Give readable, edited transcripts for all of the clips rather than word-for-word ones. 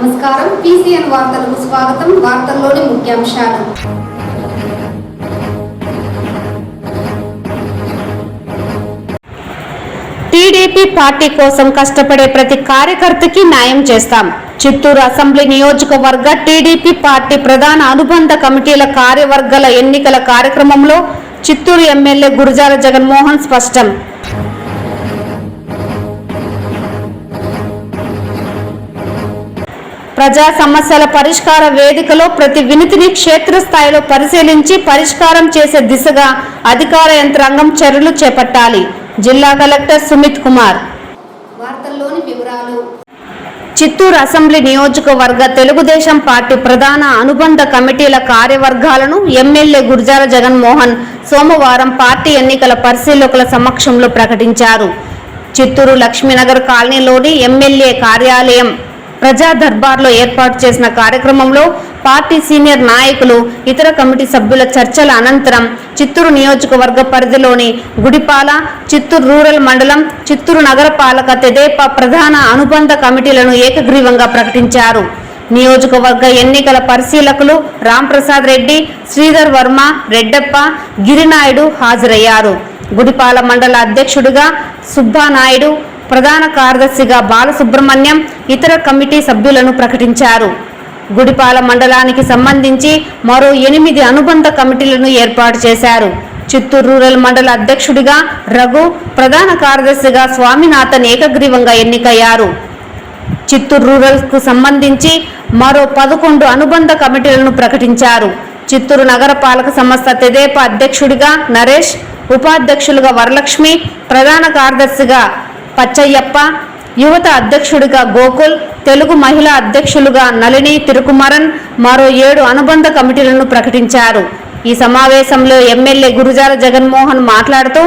నమస్కారం పీసీఎన్ వార్తలకు స్వాగతం. వార్తల్లోని ముఖ్యాంశాలు. టీడీపీ పార్టీ కోసం కష్టపడే ప్రతి కార్యకర్తకి న్యాయం చేస్తాం. చిత్తూరు అసెంబ్లీ నియోజకవర్గ టీడీపీ పార్టీ ప్రధాన అనుబంధ కమిటీల కార్యవర్గాల ఎన్నికల కార్యక్రమంలో చిత్తూరు ఎమ్మెల్యే గురజాల జగన్మోహన్ స్పష్టం. ప్రజా సమస్యల పరిష్కార వేదికలో ప్రతి వినతిని క్షేత్రస్థాయిలో పరిశీలించి పరిష్కారం చేసే దిశగా అధికార యంత్రాంగం చర్యలు చేపట్టాలి. జిల్లా కలెక్టర్ సుమిత్ కుమార్. వార్తల్లోని వివరాలు. చిత్తూరు అసెంబ్లీ నియోజకవర్గ తెలుగుదేశం పార్టీ ప్రధాన అనుబంధ కమిటీల కార్యవర్గాలను ఎమ్మెల్యే గురజాల జగన్మోహన్ సోమవారం పార్టీ ఎన్నికల పరిశీలకుల సమక్షంలో ప్రకటించారు. చిత్తూరు లక్ష్మీనగర్ కాలనీలోని ఎమ్మెల్యే కార్యాలయం ప్రజా దర్బార్లో ఏర్పాటు చేసిన కార్యక్రమంలో పార్టీ సీనియర్ నాయకులు, ఇతర కమిటీ సభ్యుల చర్చల అనంతరం చిత్తూరు నియోజకవర్గ పరిధిలోని గుడిపాల, చిత్తూరు రూరల్ మండలం, చిత్తూరు నగరపాలక తెదేపా ప్రధాన అనుబంధ కమిటీలను ఏకగ్రీవంగా ప్రకటించారు. నియోజకవర్గ ఎన్నికల పరిశీలకులు రాంప్రసాద్ రెడ్డి, శ్రీధర్ వర్మ, రెడ్డప్ప, గిరినాయుడు హాజరయ్యారు. గుడిపాల మండల అధ్యక్షుడిగా సుబ్బానాయుడు, ప్రధాన కార్యదర్శిగా బాలసుబ్రహ్మణ్యం, ఇతర కమిటీ సభ్యులను ప్రకటించారు. గుడిపాల మండలానికి సంబంధించి మరో 8 అనుబంధ కమిటీలను ఏర్పాటు చేశారు. చిత్తూరు రూరల్ మండల అధ్యక్షుడిగా రఘు, ప్రధాన కార్యదర్శిగా స్వామినాథన్ ఏకగ్రీవంగా ఎన్నికయ్యారు. చిత్తూరు రూరల్ కు సంబంధించి మరో 11 అనుబంధ కమిటీలను ప్రకటించారు. చిత్తూరు నగరపాలక సంస్థ తెదేపా అధ్యక్షుడిగా నరేష్, ఉపాధ్యక్షులుగా వరలక్ష్మి, ప్రధాన కార్యదర్శిగా పచ్చయ్యప్ప, యువత అధ్యక్షుడిగా గోకుల్, తెలుగు మహిళా అధ్యక్షులుగా నళిని, తిరుకుమరన్ మరో 7 అనుబంధ కమిటీలను ప్రకటించారు. ఈ సమావేశంలో ఎమ్మెల్యే గురజాల జగన్మోహన్ మాట్లాడుతూ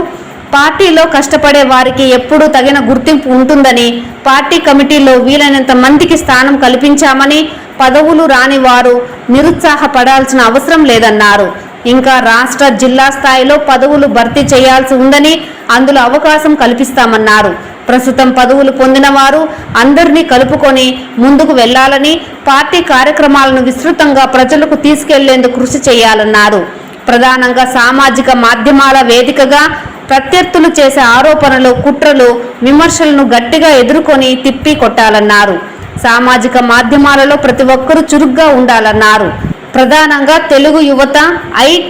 పార్టీలో కష్టపడే వారికి ఎప్పుడూ తగిన గుర్తింపు ఉంటుందని, పార్టీ కమిటీలో వీలైనంత మందికి స్థానం కల్పించామని, పదవులు రాని వారు నిరుత్సాహపడాల్సిన అవసరం లేదన్నారు. ఇంకా రాష్ట్ర, జిల్లా స్థాయిలో పదవులు భర్తీ చేయాల్సి ఉందని, అందులో అవకాశం కల్పిస్తామన్నారు. ప్రస్తుతం పదవులు పొందిన వారు అందరినీ కలుపుకొని ముందుకు వెళ్లాలని, పార్టీ కార్యక్రమాలను విస్తృతంగా ప్రజలకు తీసుకెళ్లేందుకు కృషి చేయాలన్నారు. ప్రధానంగా సామాజిక మాధ్యమాల వేదికగా ప్రత్యర్థులు చేసే ఆరోపణలు, కుట్రలు, విమర్శలను గట్టిగా ఎదుర్కొని తిప్పి కొట్టాలన్నారు. సామాజిక మాధ్యమాలలో ప్రతి ఒక్కరూ చురుగ్గా ఉండాలన్నారు. ప్రధానంగా తెలుగు యువత,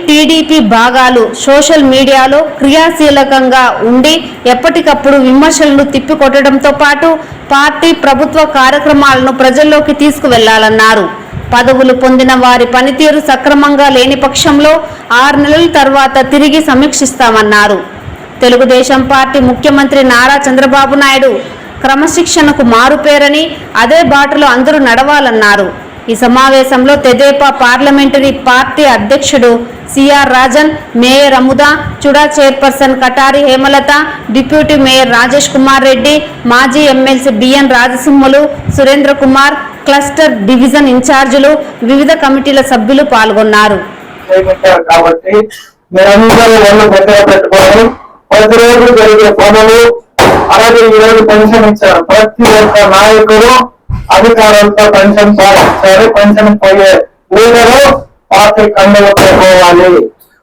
టీడీపీ భాగాలు సోషల్ మీడియాలో క్రియాశీలకంగా ఉండి ఎప్పటికప్పుడు విమర్శలను తిప్పికొట్టడంతో పాటు పార్టీ, ప్రభుత్వ కార్యక్రమాలను ప్రజల్లోకి తీసుకువెళ్లాలన్నారు. పదవులు పొందిన వారి పనితీరు సక్రమంగా లేని పక్షంలో 6 నెలల తర్వాత తిరిగి సమీక్షిస్తామన్నారు. తెలుగుదేశం పార్టీ ముఖ్యమంత్రి నారా చంద్రబాబు నాయుడు క్రమశిక్షణకు మారుపేరని, అదే బాటలో అందరూ నడవాలన్నారు. ఈ సమావేశంలో తెదేపా పార్లమెంటరీ పార్టీ అధ్యక్షుడు CR Rajan, mayor Amuda, Chuda chairperson Katari Hemalatha, deputy mayor Rajesh Kumar Reddy, మాజీ MLC BN Rajasimhulu, Surendra Kumar, cluster division ఇన్ఛార్జీలు, వివిధ కమిటీల సభ్యులు పాల్గొన్నారు. ప్రతిరోజు జరిగే పనులు, అలాగే ఈరోజు పెన్షన్ ఇచ్చారు. ప్రతి ఒక్క నాయకుడు అధికారులతో పెన్షన్ పాటించారు. పెన్షన్ పోయే లీడరు పార్టీ కండువతో పోవాలి.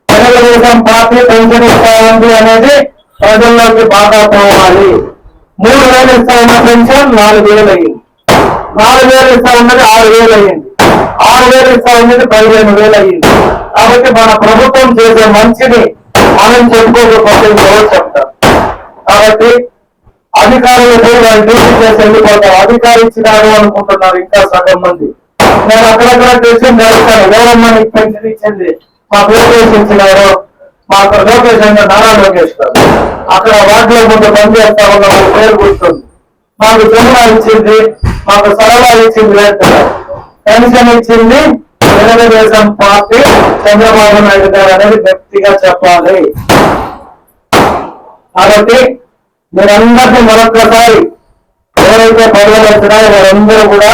తెలుగుదేశం పార్టీ పెన్షన్ ఇస్తా ఉంది అనేది ప్రజల్లోకి బాగా పోవాలి. 3,000 ఇస్తా ఉన్న పెన్షన్ 4,000 అయింది. 4,000 ఇస్తా ఉన్నది 6,000 అయింది. 6,000 ఇస్తా ఉన్నది 15,000 అయింది. కాబట్టి మన ప్రభుత్వం చేసే మంచిని మనం చెప్పుకోకపోతే ఎవరు చెప్తారు? కాబట్టి అధికారులు పోయి వాళ్ళు డ్యూటీ చేసి వెళ్ళిపోతారు. అధికారి ఇచ్చినారు అనుకుంటున్నారు ఇంకా సగం మంది. నేను అక్కడక్కడ క్వశ్చన్ చేస్తాను, ఎవరమ్మా నీకు పెన్షన్ ఇచ్చింది? మాకు లోకేష్ ఇచ్చినారు. మాకు లోకేష్ అంటే నారా లోకేష్ కాదు, అక్కడ వాటిలో ముందు పనిచేస్తా ఉన్న వాళ్ళ పేరు గుర్తుంది. మాకు జమున ఇచ్చింది, మాకు సరళ ఇచ్చింది లేదు. పెన్షన్ ఇచ్చింది తెలుగుదేశం పార్టీ, చంద్రబాబు నాయుడు గారు అనేది గట్టిగా చెప్పాలి. కాబట్టి మీరందరినీ మరొకసారి ఎవరైతే పదవులు వచ్చినాయో వారందరూ కూడా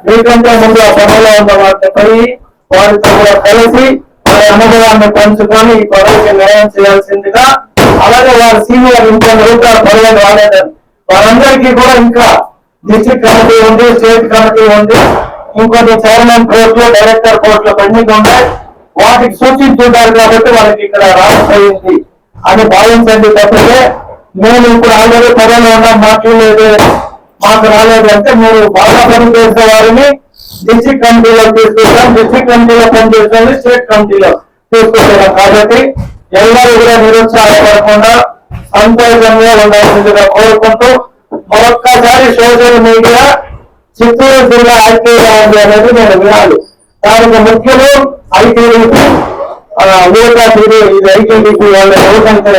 మీకంటే ముందు ఆ పదవిలో ఉన్న వారిని పోయి వారితో కూడా కలిసి వారి అనుభవాన్ని పంచుకొని ఈ పదవికి న్యాయం చేయాల్సిందిగా, అలాగే వారి సీనియర్ ఇంకొక రూపాయల పదవులు రాలేదని వారందరికీ కూడా ఇంకా డిస్ట్రిక్ట్ కమిటీ ఉంది, స్టేట్ కమిటీ ఉంది, ఇంకొన్ని చైర్మన్ పోస్టులు, డైరెక్టర్ పోస్టులు పెండింగ్ ఉన్నాయి. వాటికి సూచించుంటారు కాబట్టి వాళ్ళకి ఇక్కడ రాకపోయింది అని భావించండి తప్పితే మేము ఇప్పుడు ఆల్రెడీ కరోనా ఉన్నాం మాకు రాలేదు అంటే మీరు బాగా పనిచేసే వారిని డిస్ట్రిక్ట్ కమిటీలో తీసుకుంటాం, డిస్ట్రిక్ట్ కమిటీలో పనిచేసే స్టేట్ కమిటీలో తీసుకుంటున్నాం. కాబట్టి ఎవరు కూడా నిరుత్సాహపడకుండా సంతోషంగా ఉండాల్సిందిగా కోరుకుంటూ మరొక్కసారి సోషల్ మీడియా చిత్తూరు జిల్లా ఐక్యంగా ఉంది అనేది నేను వినాలి. దానికి ముఖ్యులు ఐటీడీపీ ఇది ఐటీడీపీ వాళ్ళు ఎవరికంటే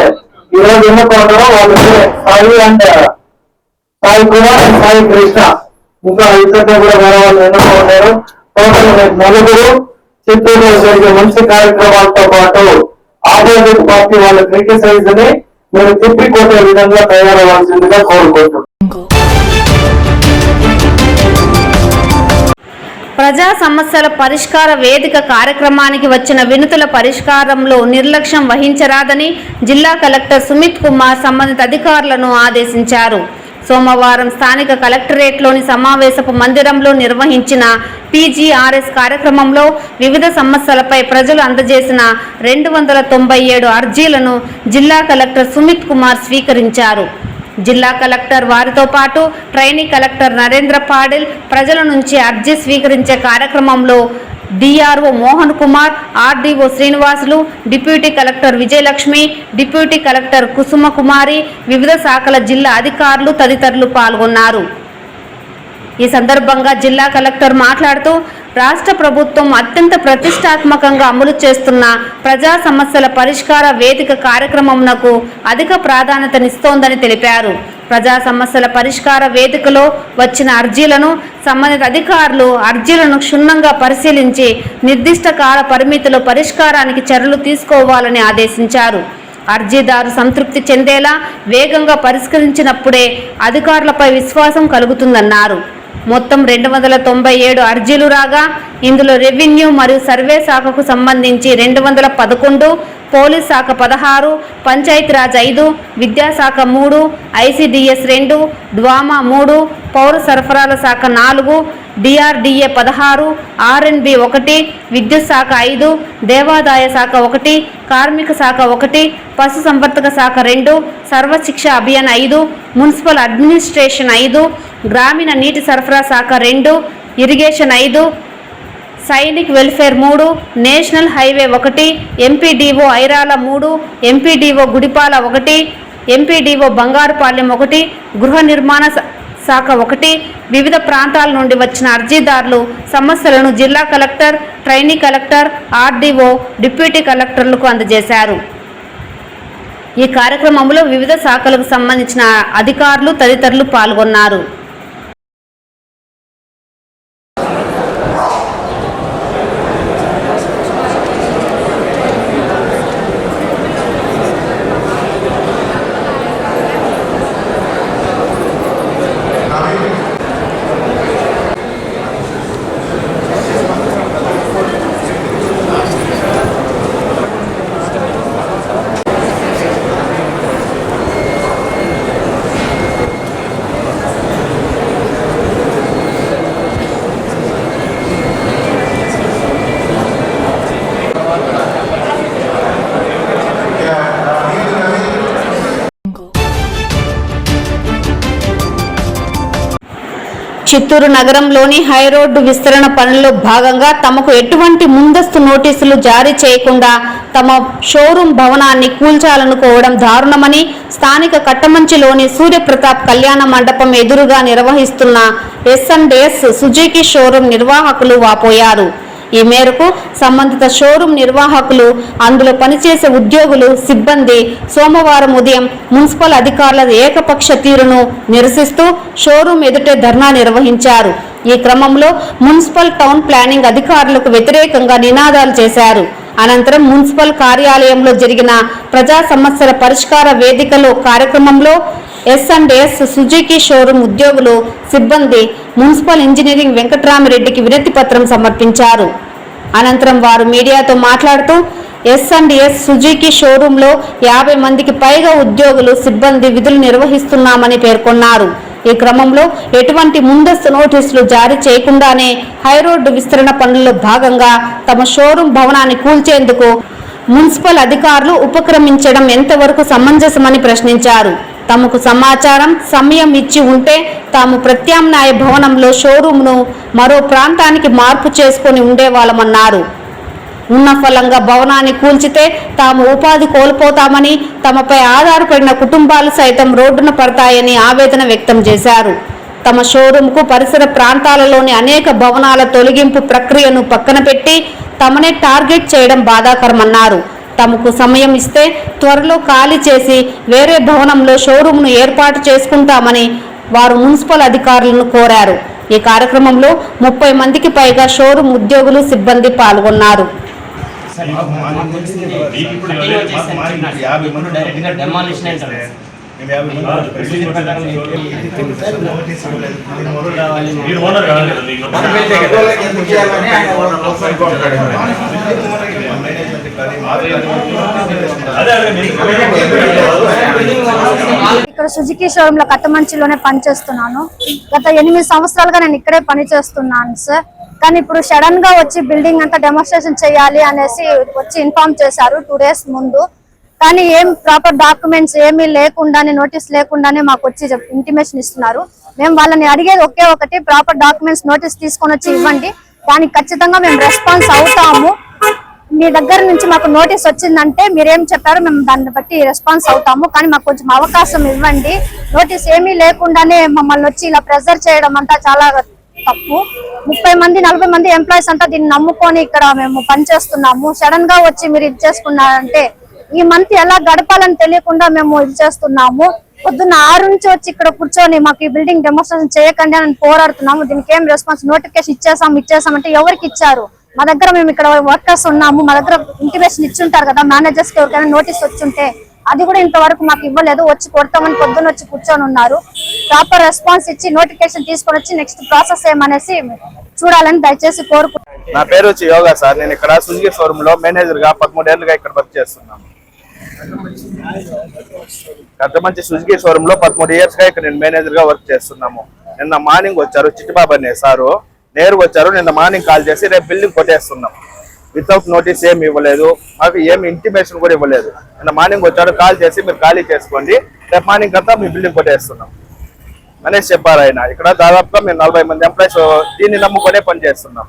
ఈరోజు ఎన్నుకుంటారో వాళ్ళు సాయి అండ్ సాయి కుమార్ అండ్ సాయి కృష్ణ ఇంకా ఇద్దరు కూడా వేరే వాళ్ళు ఎన్నుకుంటారు. టోటల్ నలుగురు చిత్తూరులో జరిగే మంచి కార్యక్రమాలతో పాటు ఆపోజిట్ పార్టీ వాళ్ళ క్రిటిసైజ్ ని మీరు తిప్పికొట్టే విధంగా తయారవ్వాల్సిందిగా కోరుకుంటున్నాం. ప్రజా సమస్యల పరిష్కార వేదిక కార్యక్రమానికి వచ్చిన వినతుల పరిష్కారంలో నిర్లక్ష్యం వహించరాదని జిల్లా కలెక్టర్ సుమిత్ కుమార్ సంబంధిత అధికారులను ఆదేశించారు. సోమవారం స్థానిక కలెక్టరేట్లోని సమావేశపు మందిరంలో నిర్వహించిన పీజీఆర్ఎస్ కార్యక్రమంలో వివిధ సమస్యలపై ప్రజలు అందజేసిన 297 అర్జీలను జిల్లా కలెక్టర్ సుమిత్ కుమార్ స్వీకరించారు. జిల్లా కలెక్టర్ వారితో పాటు ట్రైనీ కలెక్టర్ నరేంద్ర పాటిల్ ప్రజల నుంచి అర్జీ స్వీకరించే కార్యక్రమంలో DRO Mohan Kumar, RDO Srinivasulu, deputy collector Vijayalakshmi, deputy collector Kusuma Kumari, వివిధ శాఖల జిల్లా అధికారులు తదితరులు పాల్గొన్నారు. ఈ సందర్భంగా జిల్లా కలెక్టర్ మాట్లాడుతూ రాష్ట్ర ప్రభుత్వం అత్యంత ప్రతిష్టాత్మకంగా అమలు చేస్తున్న ప్రజా సమస్యల పరిష్కార వేదిక కార్యక్రమంకు అధిక ప్రాధాన్యతనిస్తోందని తెలిపారు. ప్రజా సమస్యల పరిష్కార వేదికలో వచ్చిన అర్జీలను సంబంధిత అధికారులు అర్జీలను క్షుణ్ణంగా పరిశీలించి నిర్దిష్ట కాల పరిమితిలో పరిష్కారానికి చర్యలు తీసుకోవాలని ఆదేశించారు. అర్జీదారు సంతృప్తి చెందేలా వేగంగా పరిష్కరించినప్పుడే అధికారులపై విశ్వాసం కలుగుతుందన్నారు. మొత్తం 297 అర్జీలు రాగా ఇందులో రెవెన్యూ మరియు సర్వే శాఖకు సంబంధించి 211, పోలీస్ శాఖ 16, పంచాయతీరాజ్ 5, విద్యాశాఖ 3, ఐసిడిఎస్ 2, డ్వామా 3, పౌర సరఫరాల శాఖ 4, డిఆర్డిఏ 16, ఆర్ఎన్బి 1, విద్యుత్ శాఖ 5, దేవాదాయ శాఖ 1, కార్మిక శాఖ 1, పశు సంవర్ధక శాఖ 2, సర్వశిక్ష అభియాన్ 5, మున్సిపల్ అడ్మినిస్ట్రేషన్ 5, గ్రామీణ నీటి సరఫరా శాఖ 2, irrigation 5, Sainik welfare 3, national highway 1, MPDO Irala 3, MPDO Gudipala 1, MPDO Bangarupalem 1, గృహ నిర్మాణ శాఖ 1. వివిధ ప్రాంతాల నుండి వచ్చిన అర్జీదారులు సమస్యలను జిల్లా collector, trainee collector, RDO, deputy కలెక్టర్లకు అందజేశారు. ఈ కార్యక్రమంలో వివిధ శాఖలకు సంబంధించిన అధికారులు తదితరులు పాల్గొన్నారు. చిత్తూరు నగరంలోని హైరోడ్డు విస్తరణ పనుల్లో భాగంగా తమకు ఎటువంటి ముందస్తు నోటీసులు జారీ చేయకుండా తమ షోరూం భవనాన్ని కూల్చాలనుకోవడం దారుణమని స్థానిక కట్టమంచిలోని సూర్యప్రతాప్ కళ్యాణ మండపం ఎదురుగా నిర్వహిస్తున్న S&S సుజుకి షోరూం నిర్వాహకులు వాపోయారు. ఈ మేరకు సంబంధిత షోరూం నిర్వాహకులు, అందులో పనిచేసే ఉద్యోగులు, సిబ్బంది సోమవారం ఉదయం మున్సిపల్ అధికారుల ఏకపక్ష తీరును నిరసిస్తూ షోరూం ఎదుటే ధర్నా నిర్వహించారు. ఈ క్రమంలో మున్సిపల్ టౌన్ ప్లానింగ్ అధికారులకు వ్యతిరేకంగా నినాదాలు చేశారు. అనంతరం మున్సిపల్ కార్యాలయంలో జరిగిన ప్రజా సమస్యల పరిష్కార వేదికలో కార్యక్రమంలో S&S సుజుకి షోరూం ఉద్యోగులు, సిబ్బంది మున్సిపల్ ఇంజనీరింగ్ వెంకట్రామిరెడ్డికి వినతి పత్రం సమర్పించారు. అనంతరం వారు మీడియాతో మాట్లాడుతూ S&S సుజుకి షోరూంలో 50 మందికి పైగా ఉద్యోగులు, సిబ్బంది విధులు నిర్వహిస్తున్నామని పేర్కొన్నారు. ఈ క్రమంలో ఎటువంటి ముందస్తు నోటీసులు జారీ చేయకుండానే హైరోడ్డు విస్తరణ పనుల్లో భాగంగా తమ షోరూం భవనాన్ని కూల్చేందుకు మున్సిపల్ అధికారులు ఉపక్రమించడం ఎంతవరకు సమంజసమని ప్రశ్నించారు. తమకు సమాచారం, సమయం ఇచ్చి ఉంటే తాము ప్రత్యామ్నాయ భవనంలో షోరూంను మరో ప్రాంతానికి మార్పు చేసుకుని ఉండేవాళ్ళమన్నారు. ఉన్న ఫలంగా భవనాన్ని కూల్చితే తాము ఉపాధి కోల్పోతామని, తమపై ఆధారపడిన కుటుంబాలు సైతం రోడ్డున పడతాయని ఆవేదన వ్యక్తం చేశారు. తమ షోరూంకు పరిసర ప్రాంతాలలోని అనేక భవనాల తొలగింపు ప్రక్రియను పక్కన పెట్టి తమనే టార్గెట్ చేయడం బాధాకరమన్నారు. తమకు సమయం ఇస్తే త్వరలో ఖాళీ చేసి వేరే భవనంలో షోరూంను ఏర్పాటు చేసుకుంటామని వారు మున్సిపల్ అధికారులను కోరారు. ఈ కార్యక్రమంలో 30 మందికి పైగా షోరూం ఉద్యోగులు, సిబ్బంది పాల్గొన్నారు. ఇక్కడ సుజుకి షోరూమ్ లో కట్టమంచిలోనే పనిచేస్తున్నాను. గత 8 సంవత్సరాలుగా నేను ఇక్కడే పనిచేస్తున్నాను సార్. కానీ ఇప్పుడు సడన్ గా వచ్చి బిల్డింగ్ అంతా డెమోన్స్ట్రేషన్ చేయాలి అనేసి వచ్చి ఇన్ఫార్మ్ చేశారు 2 days ముందు. కానీ ఏం ప్రాపర్ డాక్యుమెంట్స్ ఏమీ లేకుండానే, నోటీస్ లేకుండానే మాకు వచ్చి ఇంటిమేషన్ ఇస్తున్నారు. మేము వాళ్ళని అడిగేది ఒకే ఒకటి, ప్రాపర్ డాక్యుమెంట్స్ నోటీస్ తీసుకొని వచ్చి ఇవ్వండి, దానికి ఖచ్చితంగా మేము రెస్పాన్స్ అవుతాము. మీ దగ్గర నుంచి మాకు నోటీస్ వచ్చిందంటే మీరేం చెప్పారో మేము దాన్ని బట్టి రెస్పాన్స్ అవుతాము, కానీ మాకు కొంచెం అవకాశం ఇవ్వండి. నోటీస్ ఏమీ లేకుండానే మమ్మల్ని వచ్చి ఇలా ప్రెజర్ చేయడం అంతా చాలా తప్పు. 30 మంది 40 మంది ఎంప్లాయీస్ అంతా దీన్ని నమ్ముకొని ఇక్కడ మేము పనిచేస్తున్నాము. సడన్ గా వచ్చి మీరు ఇది చేసుకున్నారంటే ఈ మంత్ ఎలా గడపాలని తెలియకుండా మేము ఇది చేస్తున్నాము. పొద్దున్న 6 నుంచి వచ్చి ఇక్కడ కూర్చొని మాకు ఈ బిల్డింగ్ డెమోన్స్ట్రేషన్ చేయకండి అని పోరాడుతున్నాము. దీనికి ఏం రెస్పాన్స్, నోటిఫికేషన్ ఇచ్చేసామంటే ఎవరికి ఇచ్చారు? మా దగ్గర మేము ఇక్కడ వర్కర్స్ ఉన్నాము, మా దగ్గర ఇంటిమేషన్ ఇచ్చుంటారు కదా, మేనేజర్స్ కి ఎవరికైనా నోటీస్ వచ్చుంటే అది కూడా ఇంతవరకు మాకు ఇవ్వలేదు. వచ్చి కొడతామని పొద్దున్న వచ్చి కూర్చొని ఉన్నారు. ప్రాపర్ రెస్పాన్స్ ఇచ్చి నోటిఫికేషన్ తీసుకొని వచ్చి నెక్స్ట్ ప్రాసెస్ ఏమనేసి చూడాలని దయచేసి కోరుకుంటున్నాను. నా పేరు వచ్చి యోగా సార్. నేను ఇక్కడ సుజుకి షోరూమ్ లో మేనేజర్ గా 13 ఏళ్ళుగా ఇక్కడ వర్క్ చేస్తున్నాను. కట్టమంచి సుజుకి షోరూమ్ లో 13 years గా ఇక్కడ నేను మేనేజర్ గా వర్క్ చేస్తున్నాము. నిన్న మార్నింగ్ వచ్చారు చిట్టిబాబు అనే సారు, నేరుగా వచ్చారు. నిన్న మార్నింగ్ కాల్ చేసి రేపు బిల్డింగ్ కొట్టేస్తున్నాం, వితౌట్ నోటీస్ ఏమి ఇవ్వలేదు, మాకు ఏమి ఇంటిమేషన్ కూడా ఇవ్వలేదు. నిన్న మార్నింగ్ వచ్చారు, కాల్ చేసి మీరు ఖాళీ చేసుకోండి, రేపు మార్నింగ్ అంతా మీ బిల్డింగ్ కొట్టేస్తున్నాం అనేసి చెప్పారు ఆయన. ఇక్కడ దాదాపుగా మేము 40 మంది ఎంప్లాయీస్ దీన్ని నమ్ముకొనే పనిచేస్తున్నాం.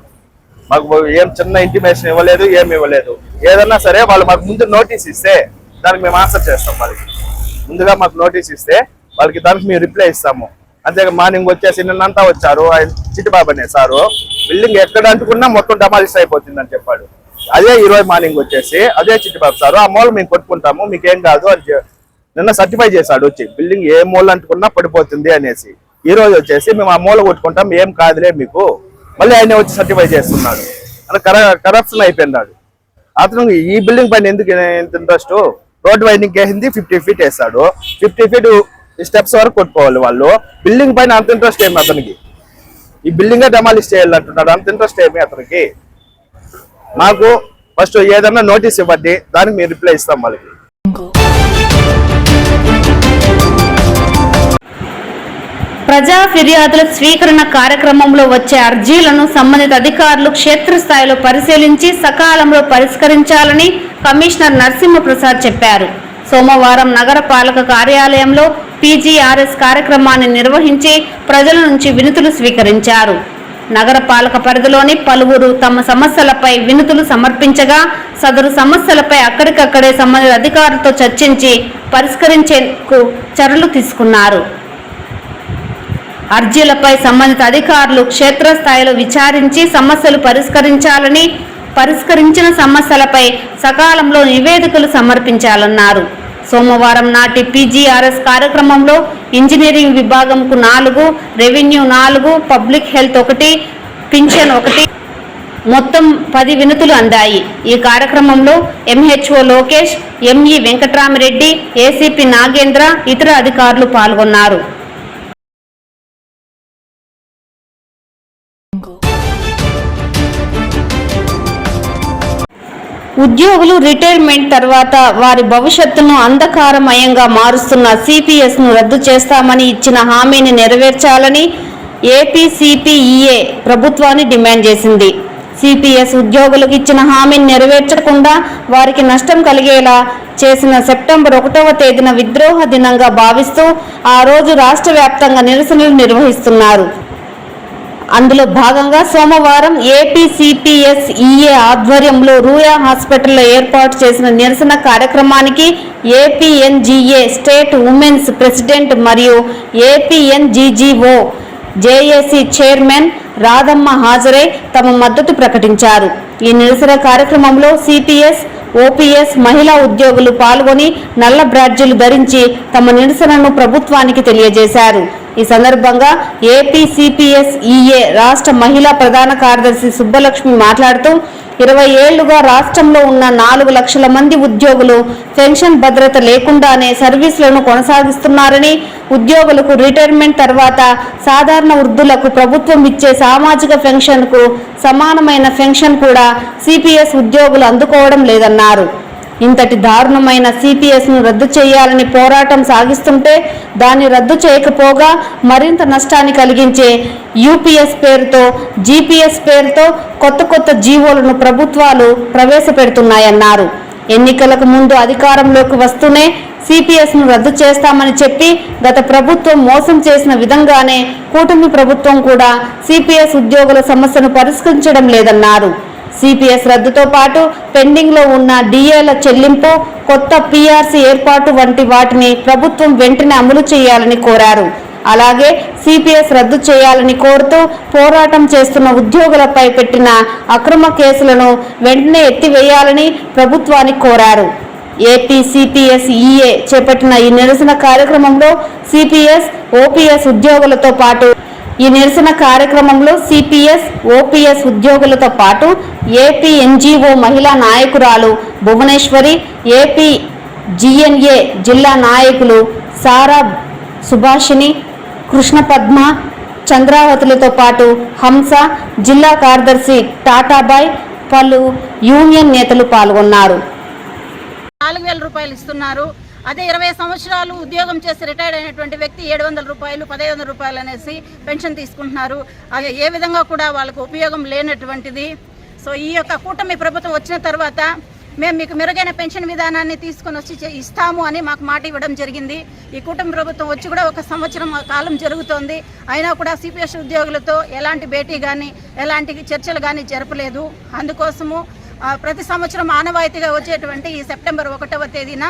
మాకు ఏం చిన్న ఇంటిమేషన్ ఇవ్వలేదు, ఏమి ఇవ్వలేదు. ఏదన్నా సరే వాళ్ళు మాకు ముందు నోటీస్ ఇస్తే దానికి మేము ఆన్సర్ చేస్తాం. వాళ్ళకి ముందుగా మాకు నోటీస్ ఇస్తే వాళ్ళకి దానికి మేము రిప్లై ఇస్తాము. అంతేగా మార్నింగ్ వచ్చేసి నిన్నంతా వచ్చారు ఆయన చిట్టిబాబు అనే సారు, బిల్డింగ్ ఎక్కడ అంటుకున్నా మొత్తం డమాలిష్ అయిపోతుంది అని చెప్పాడు. అదే ఈరోజు మార్నింగ్ వచ్చేసి అదే చిట్టిబాబు సారు, ఆ మూల మేము కొట్టుకుంటాము మీకేం కాదు అని నిన్న సర్టిఫై చేశాడు వచ్చి, బిల్డింగ్ ఏ మూల అంటుకున్నా పడిపోతుంది అనేసి. ఈ రోజు వచ్చేసి మేము ఆ మూల కొట్టుకుంటాం, ఏం కాదులే మీకు, మళ్ళీ ఆయన వచ్చి సర్టిఫై చేస్తున్నాడు. అలా కరప్షన్ అయిపోయినాడు అతను. ఈ బిల్డింగ్ పైన ఎందుకు ఎంత ఇంట్రెస్ట్? రోడ్ వైండింగ్ వేసింది 50 feet వేస్తాడు, 50 feet స్టెప్స్ వరకు కొట్టుకోవాలి వాళ్ళు. బిల్డింగ్ పైన అంత ఇంట్రెస్ట్ ఏమి అతనికి? ఈ బిల్డింగ్ డెమాలిష్ చేయాలంటున్నాడు, అంత ఇంట్రెస్ట్ ఏమి అతనికి? మాకు ఫస్ట్ ఏదన్నా నోటీస్ ఇవ్వండి, దానికి మీరు రిప్లై ఇస్తాం వాళ్ళకి. ప్రజా ఫిర్యాదుల స్వీకరణ కార్యక్రమంలో వచ్చే అర్జీలను సంబంధిత అధికారులు క్షేత్రస్థాయిలో పరిశీలించి సకాలంలో పరిష్కరించాలని కమిషనర్ నరసింహప్రసాద్ చెప్పారు. సోమవారం నగరపాలక కార్యాలయంలో PGRS కార్యక్రమాన్ని నిర్వహించి ప్రజల నుంచి వినతులు స్వీకరించారు. నగరపాలక పరిధిలోని పలువురు తమ సమస్యలపై వినతులు సమర్పించగా సదరు సమస్యలపై అక్కడికక్కడే సంబంధిత అధికారులతో చర్చించి పరిష్కరించేందుకు చర్యలు తీసుకున్నారు. అర్జీలపై సంబంధిత అధికారులు క్షేత్రస్థాయిలో విచారించి సమస్యలు పరిష్కరించాలని, పరిష్కరించిన సమస్యలపై సకాలంలో నివేదికలు సమర్పించాలన్నారు. సోమవారం నాటి PGRS కార్యక్రమంలో ఇంజనీరింగ్ విభాగంకు 4, రెవెన్యూ 4, పబ్లిక్ హెల్త్ 1, పింఛన్ 1 మొత్తం 10 వినతులు అందాయి. ఈ కార్యక్రమంలో MHO Lokesh, ME Venkatramireddy, ACP Nagendra, ఇతర అధికారులు పాల్గొన్నారు. ఉద్యోగులు రిటైర్మెంట్ తర్వాత వారి భవిష్యత్తును అంధకారమయంగా మారుస్తున్న సిపిఎస్ ను రద్దు చేస్తామని ఇచ్చిన హామీని నెరవేర్చాలని ఏపీసీపీఈఏ ప్రభుత్వాన్ని డిమాండ్ చేసింది. సిపిఎస్ ఉద్యోగులకు ఇచ్చిన హామీని నెరవేర్చకుండా వారికి నష్టం కలిగేలా చేసిన సెప్టెంబర్ 1వ తేదీన విద్రోహ దినంగా భావిస్తూ ఆ రోజు రాష్ట్ర వ్యాప్తంగా నిరసనలు నిర్వహిస్తున్నారు. అందులో భాగంగా సోమవారం ఏపీసీపీఎస్ఈఏ ఆధ్వర్యంలో రూయా హాస్పిటల్లో ఏర్పాటు చేసిన నిరసన కార్యక్రమానికి ఏపీఎన్జీఏ స్టేట్ ఉమెన్స్ ప్రెసిడెంట్ మరియు ఏపీఎన్జీజీఓ జేఏసీ చైర్మన్ రాధమ్మ హాజరై తమ మద్దతు ప్రకటించారు. ఈ నిరసన కార్యక్రమంలో సిపిఎస్, ఓపీఎస్ మహిళా ఉద్యోగులు పాల్గొని నల్ల బ్యాడ్జీలు ధరించి తమ నిరసనను ప్రభుత్వానికి తెలియజేశారు. ఈ సందర్భంగా ఏపీసీపీఎస్ఈఏ రాష్ట్ర మహిళా ప్రధాన కార్యదర్శి సుబ్బలక్ష్మి మాట్లాడుతూ 20 ఏళ్లుగా రాష్ట్రంలో ఉన్న 4 లక్షల మంది ఉద్యోగులు పెన్షన్ భద్రత లేకుండానే సర్వీసులను కొనసాగిస్తున్నారని, ఉద్యోగులకు రిటైర్మెంట్ తర్వాత సాధారణ వృద్ధులకు ప్రభుత్వం ఇచ్చే సామాజిక పెన్షన్కు సమానమైన పెన్షన్ కూడా సిపిఎస్ ఉద్యోగులు అందుకోవడం లేదన్నారు. ఇంతటి దారుణమైన సిపిఎస్ ను రద్దు చేయాలని పోరాటం సాగిస్తుంటే దాన్ని రద్దు చేయకపోగా మరింత నష్టాన్ని కలిగించే యూపీఎస్ పేరుతో, జీపీఎస్ పేరుతో కొత్త జీవోలను ప్రభుత్వాలు ప్రవేశపెడుతున్నాయన్నారు. ఎన్నికలకు ముందు అధికారంలోకి వస్తూనే సిపిఎస్ ను రద్దు చేస్తామని చెప్పి గత ప్రభుత్వం మోసం చేసిన విధంగానే కూటమి ప్రభుత్వం కూడా సిపిఎస్ ఉద్యోగుల సమస్యను పరిష్కరించడం లేదన్నారు. సిపిఎస్ రద్దుతో పాటు పెండింగ్ లో ఉన్న డిఏల చెల్లింపు, కొత్త పీఆర్సీ ఏర్పాటు వంటి వాటిని ప్రభుత్వం వెంటనే అమలు చేయాలని కోరారు. అలాగే సిపిఎస్ రద్దు చేయాలని కోరుతూ పోరాటం చేస్తున్న ఉద్యోగులపై పెట్టిన అక్రమ కేసులను వెంటనే ఎత్తివేయాలని ప్రభుత్వానికి కోరారు. ఏపీసీపీఎస్ఈఏ చేపట్టిన ఈ నిరసన కార్యక్రమంలో సిపిఎస్, ఓపీఎస్ ఉద్యోగులతో పాటు ఓపీఎస్ ఉద్యోగులతో పాటు ఏపీ ఎన్జీఓ మహిళా నాయకురాలు భువనేశ్వరి, ఏపీ జిఎన్ఏ జిల్లా నాయకులు సారా సుభాషిణి, కృష్ణపద్మ, చంద్రావతులతో పాటు హంస, జిల్లా కార్యదర్శి టాటాబాయ్, పలు యూనియన్ నేతలు పాల్గొన్నారు. 4,000 రూపాయలు ఇస్తున్నారు. అదే 20 సంవత్సరాలు ఉద్యోగం చేసి రిటైర్డ్ అయినటువంటి వ్యక్తి 700 రూపాయలు, 1,500 రూపాయలు అనేసి పెన్షన్ తీసుకుంటున్నారు. అది ఏ విధంగా కూడా వాళ్ళకు ఉపయోగం లేనటువంటిది. సో ఈ యొక్క కూటమి ప్రభుత్వం వచ్చిన తర్వాత మేము మీకు మెరుగైన పెన్షన్ విధానాన్ని తీసుకొని వచ్చి ఇస్తాము అని మాకు మాట ఇవ్వడం జరిగింది. ఈ కూటమి ప్రభుత్వం వచ్చి కూడా 1 సంవత్సరం కాలం జరుగుతోంది. అయినా కూడా సిపిఎస్ ఉద్యోగులతో ఎలాంటి భేటీ కానీ ఎలాంటి చర్చలు కానీ జరపలేదు. అందుకోసము ప్రతి సంవత్సరం ఆనవాయితీగా వచ్చేటువంటి ఈ సెప్టెంబర్ 1వ తేదీన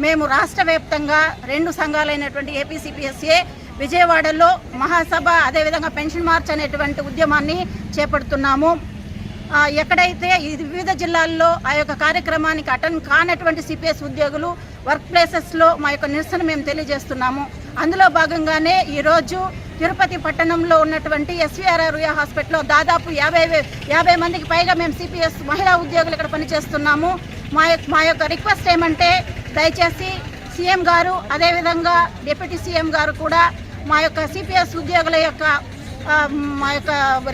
మేము రాష్ట్ర వ్యాప్తంగా 2 సంఘాలైనటువంటి ఏపీసీపీఎస్ఏ విజయవాడలో మహాసభ, అదేవిధంగా పెన్షన్ మార్చ్ అనేటువంటి ఉద్యమాన్ని చేపడుతున్నాము. ఎక్కడైతే వివిధ జిల్లాల్లో ఆ యొక్క కార్యక్రమానికి అటెండ్ కానటువంటి సిపిఎస్ ఉద్యోగులు వర్క్ ప్లేసెస్లో మా యొక్క నిరసన మేము తెలియజేస్తున్నాము. అందులో భాగంగానే ఈరోజు తిరుపతి పట్టణంలో ఉన్నటువంటి ఎస్వీఆర్ఆర్ రూయా హాస్పిటల్లో దాదాపు 50 మందికి పైగా మేము సిపిఎస్ మహిళా ఉద్యోగులు ఇక్కడ పనిచేస్తున్నాము. మా యొక్క రిక్వెస్ట్ ఏమంటే దయచేసి సీఎం గారు, అదేవిధంగా డిప్యూటీ సీఎం గారు కూడా మా యొక్క సిపిఎస్ ఉద్యోగుల యొక్క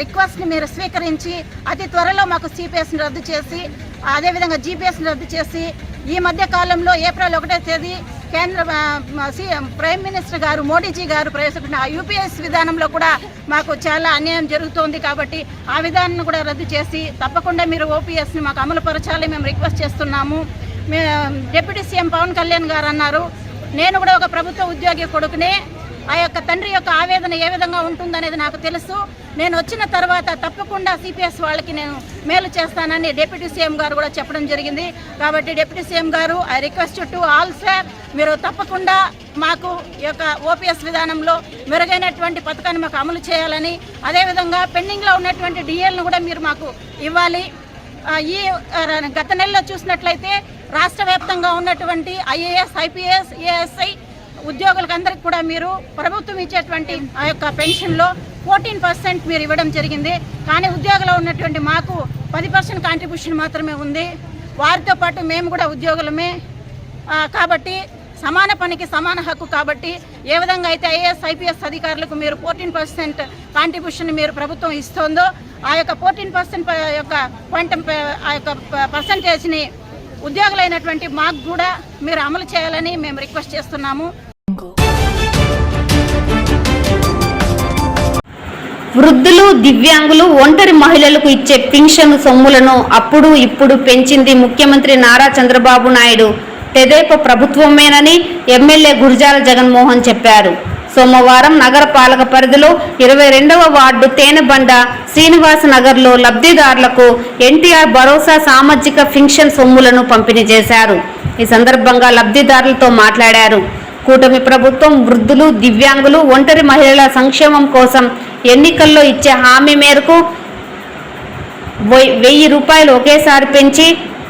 రిక్వెస్ట్ని మీరు స్వీకరించి అతి త్వరలో మాకు సిపిఎస్ని రద్దు చేసి, అదేవిధంగా జీపీఎస్ని రద్దు చేసి, ఈ మధ్య కాలంలో ఏప్రిల్ 1వ తేదీ కేంద్ర ప్రైమ్ మినిస్టర్ గారు మోడీజీ గారు ప్రవేశపెట్టిన యూపీఎస్ విధానంలో కూడా మాకు చాలా అన్యాయం జరుగుతోంది. కాబట్టి ఆ విధానాన్ని కూడా రద్దు చేసి తప్పకుండా మీరు ఓపీఎస్ని మాకు అమలు పరచాలి మేము రిక్వెస్ట్ చేస్తున్నాము. డిప్యూటీ సీఎం పవన్ కళ్యాణ్ గారు అన్నారు, నేను కూడా ఒక ప్రభుత్వ ఉద్యోగి కొడుకునే, ఆ యొక్క తండ్రి యొక్క ఆవేదన ఏ విధంగా ఉంటుందనేది నాకు తెలుసు. నేను వచ్చిన తర్వాత తప్పకుండా సిపిఎస్ వాళ్ళకి నేను మేలు చేస్తానని డిప్యూటీ సీఎం గారు కూడా చెప్పడం జరిగింది. కాబట్టి డిప్యూటీ సీఎం గారు I request to all sir, మీరు తప్పకుండా మాకు ఈ యొక్క ఓపీఎస్ విధానంలో మెరుగైనటువంటి పథకాన్ని మాకు అమలు చేయాలని, అదేవిధంగా పెండింగ్లో ఉన్నటువంటి డిఎల్ను కూడా మీరు మాకు ఇవ్వాలి. ఈ గత నెలలో చూసినట్లయితే రాష్ట్ర వ్యాప్తంగా ఉన్నటువంటి ఐఏఎస్, ఐపీఎస్, ఏఎస్ఐ ఉద్యోగులకు అందరికి కూడా మీరు ప్రభుత్వం ఇచ్చేటువంటి ఆ యొక్క పెన్షన్లో 14% మీరు ఇవ్వడం జరిగింది. కానీ ఉద్యోగంలో ఉన్నటువంటి మాకు 10% కాంట్రిబ్యూషన్ మాత్రమే ఉంది. వారితో పాటు మేము కూడా ఉద్యోగులమే. కాబట్టి సమాన పనికి సమాన హక్కు. కాబట్టి ఏ విధంగా అయితే ఐఏఎస్, ఐపీఎస్ అధికారులకు మీరు 14% కాంట్రిబ్యూషన్ మీరు ప్రభుత్వం ఇస్తుందో, ఆ యొక్క 14% యొక్క క్వాంటమ్ ఆ యొక్క పర్సంటేజ్ని ఉద్యోగులైనటువంటి మాకు కూడా మీరు అమలు చేయాలని మేము రిక్వెస్ట్ చేస్తున్నాము. వృద్ధులు, దివ్యాంగులు, ఒంటరి మహిళలకు ఇచ్చే పింఛను సొమ్ములను అప్పుడు ఇప్పుడు పెంచింది ముఖ్యమంత్రి నారా చంద్రబాబు నాయుడు తెదేపా ప్రభుత్వమేనని ఎమ్మెల్యే గురజాల జగన్మోహన్ చెప్పారు. సోమవారం నగర పాలక పరిధిలో 22వ వార్డు తేనెబండ శ్రీనివాస నగర్లో లబ్ధిదారులకు ఎన్టీఆర్ భరోసా సామాజిక పింఛన్ సొమ్ములను పంపిణీ చేశారు. ఈ సందర్భంగా లబ్ధిదారులతో మాట్లాడారు. కూటమి ప్రభుత్వం వృద్ధులు, దివ్యాంగులు, ఒంటరి మహిళల సంక్షేమం కోసం ఎన్నికల్లో ఇచ్చే హామీ మేరకు 1000 రూపాయలు ఒకేసారి పెంచి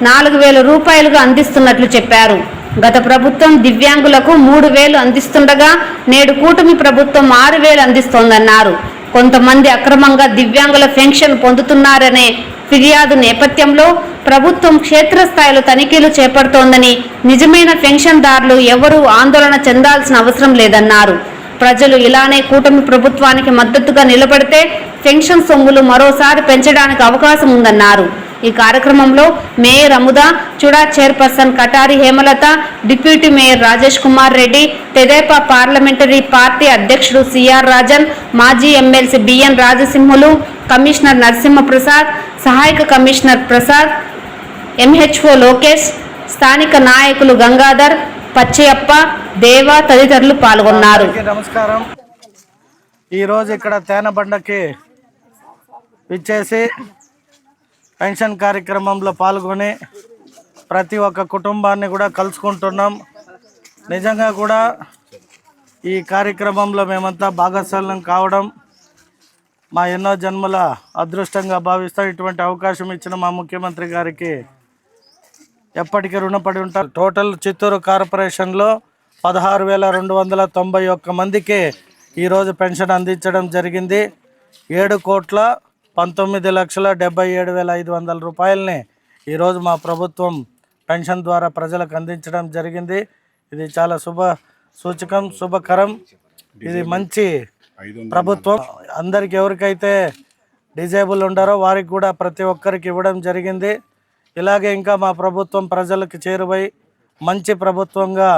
4000 రూపాయలుగా అందిస్తున్నట్లు చెప్పారు. గత ప్రభుత్వం దివ్యాంగులకు 3000 అందిస్తుండగా నేడు కూటమి ప్రభుత్వం 6000 అందిస్తోందన్నారు. కొంతమంది అక్రమంగా దివ్యాంగుల పెన్షన్ పొందుతున్నారనే ఫిర్యాదు నేపథ్యంలో ప్రభుత్వం క్షేత్రస్థాయిలో తనిఖీలు చేపడుతోందని, నిజమైన పెన్షన్దారులు ఎవరూ ఆందోళన చెందాల్సిన అవసరం లేదన్నారు. ప్రజలు ఇలానే కూటమి ప్రభుత్వానికి మద్దతుగా నిలబడితే పెన్షన్ సొమ్ములు మరోసారి పెంచడానికి అవకాశం ఉందన్నారు. ఈ కార్యక్రమంలో mayor Amuda, Chuda chairperson Katari Hemalatha, deputy mayor Rajesh Kumar Reddy, తెదేపా పార్లమెంటరీ పార్టీ అధ్యక్షుడు సిఆర్ రాజన్, మాజీ MLC BN Rajasimhulu, commissioner Narasimhaprasad, సహాయక కమిషనర్ ప్రసాద్, ఎంహెచ్ఓ లోకేష్, స్థానిక నాయకులు గంగాధర్, పచ్చయ్యప్ప, దేవ తదితరులు పాల్గొన్నారు. నమస్కారం. ఈరోజు ఇక్కడ తేనెబండకి విచ్చేసి పెన్షన్ కార్యక్రమంలో పాల్గొని ప్రతి ఒక్క కుటుంబాన్ని కూడా కలుసుకుంటున్నాం. నిజంగా కూడా ఈ కార్యక్రమంలో మేమంతా భాగస్వామ్యం కావడం మా ఎన్నో జన్మల అదృష్టంగా భావిస్తాం. ఇటువంటి అవకాశం ఇచ్చిన మా ముఖ్యమంత్రి గారికి ఎప్పటికీ రుణపడి ఉంటారు. టోటల్ చిత్తూరు కార్పొరేషన్లో 16,291 మందికి ఈరోజు పెన్షన్ అందించడం జరిగింది. 7,19,77,500 రూపాయలని ఈరోజు మా ప్రభుత్వం పెన్షన్ ద్వారా ప్రజలకు అందించడం జరిగింది. ఇది చాలా శుభకరం. ఇది మంచి ప్రభుత్వం. అందరికి ఎవరికైతే డిజేబుల్ ఉండారో వారికి కూడా ప్రతి ఒక్కరికి ఇవ్వడం జరిగింది. ఇలాగే ఇంకా మా ప్రభుత్వం ప్రజలకు చేరువై మంచి ప్రభుత్వంగా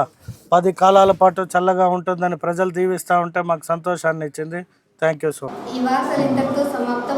10 కాలాల పాటు చల్లగా ఉంటుందని ప్రజలు దీవిస్తూ ఉంటే మాకు సంతోషాన్ని ఇచ్చింది. Thank you so much. ఈ వార్తలు ఇంతటితో సమాప్తం.